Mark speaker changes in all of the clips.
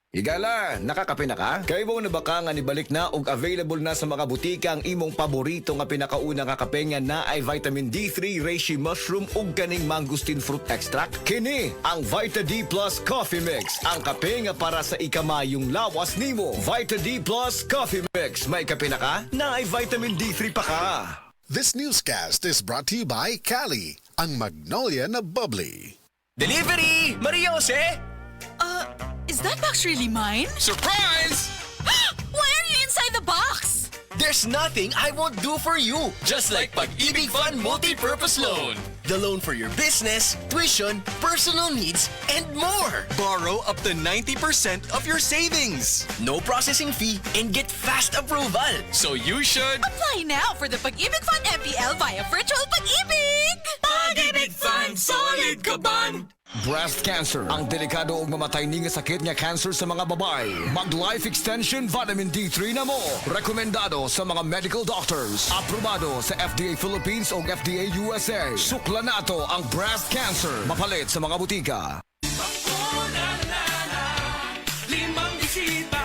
Speaker 1: Higala, nakakape na ka? Kay mo na baka nga nibalik na og available na sa mga butika ang imong paborito nga pinakauna nga kape nga na ay vitamin D3, reishi mushroom ug ganing mangosteen fruit extract? Kini ang Vita D Plus Coffee Mix, ang kape nga para sa ikamayong lawas nimo. Vita D Plus Coffee Mix, may kape na ka? Na ay vitamin D3 pa ka.
Speaker 2: This newscast is brought to you by Cali, ang Magnolia na bubbly.
Speaker 3: Delivery! Maria Jose!
Speaker 4: Is that box really mine?
Speaker 3: Surprise!
Speaker 4: Why are you inside the box?
Speaker 3: There's nothing I won't do for you. Just like Pag-ibig Fund Multi-Purpose Loan. The loan for your business, tuition, personal needs, and more. Borrow up to 90% of your savings. No processing fee and get fast approval. So you should...
Speaker 4: Apply now for the Pag-ibig Fund MPL via Virtual Pag-ibig!
Speaker 3: Pag-ibig Fund, solid ka ban!
Speaker 1: Breast cancer, ang delikado ug mamatay ni nga sakit nga cancer sa mga babae. Mag Life Extension Vitamin D3 na mo. Rekomendado sa mga medical doctors. Aprobado sa FDA Philippines ug FDA USA. Sukla nato ang breast cancer. Mapalit sa mga butika.
Speaker 5: Limang bisita.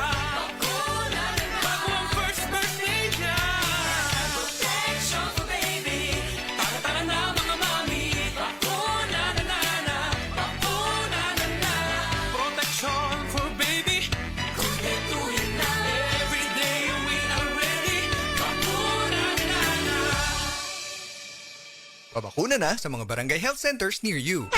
Speaker 5: Bago ang first birthday niya. Protection for baby. Tara na mga mami. Protection for baby. Kumpletuhin na. Every day we are ready.
Speaker 6: Pabakuna na sa mga barangay health centers near you.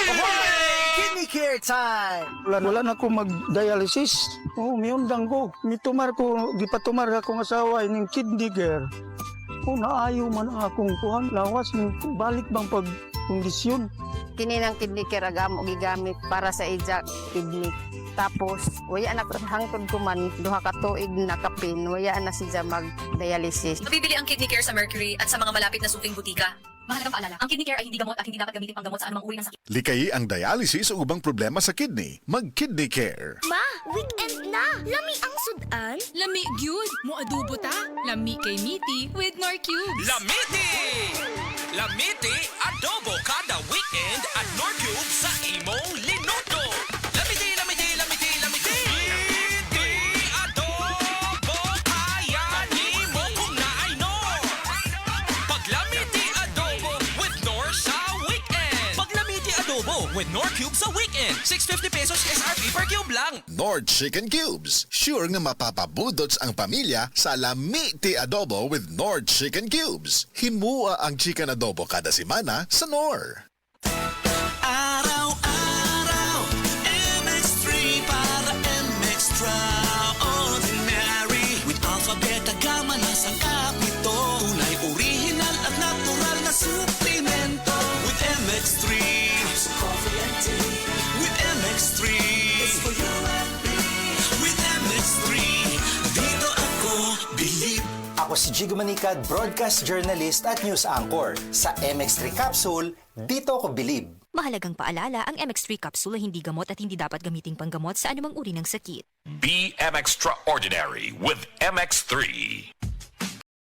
Speaker 7: Kidney care time!
Speaker 8: Wala na ako mag-dialysis. Miyundang ko. Mitumar ko, gipatumar akong asawa ining kidney care. Naayo man ang akong kuhan. Lawas, balik bang pagkondisyon.
Speaker 9: Kini ng kidney care agam og gigamit para sa ija kidney. Tapos, waya na hangtod ko man, duha ka tuig na kapin, waya na siya mag-dialysis.
Speaker 10: Mabibili ang Kidney Care sa Mercury at sa mga malapit na suking butika. Mahalagang paalala, ang Kidney Care ay hindi gamot at hindi dapat gamitin panggamot sa anumang uri ng sakit.
Speaker 2: Likay ang dialysis o ubang problema sa kidney. Mag-Kidney Care.
Speaker 11: Ma, weekend na. Lami ang sudan.
Speaker 4: Lami gyud mo adobo ta. Lami kay Miti with Nor Cubes.
Speaker 5: Lamiti! Lamiti, adobo kada weekend at Nor Cube sa imong linoto. Lamiti, lamiti, lamiti, lamiti. Lamiti, adobo, kaya ni mo kung naay Nor. Paglamiti adobo with Nor sa weekend. Paglamiti adobo with Nor Cube sa weekend. 650 pesos SRP per cube lang.
Speaker 2: Nord Chicken Cubes. Sure nga mapapabudots ang pamilya sa Lamiti Adobo with Nord Chicken Cubes. Himua ang chicken adobo kada semana sa Nor.
Speaker 5: Araw-araw, MX3 para extraordinary. With alpha, beta, gamma na sang kapito. Tunay, original at natural na suplemento. With MX3, it's coffee and tea. With MX3, it's for you and me. With MX3, dito ako believe.
Speaker 7: Ako si Jigo Manicad, broadcast journalist at news anchor. Sa MX3 Capsule, dito ako believe.
Speaker 10: Mahalagang paalala, ang MX3 capsule ay hindi gamot at hindi dapat gamiting panggamot sa anumang uri ng sakit.
Speaker 12: Be MX Extraordinary with MX3.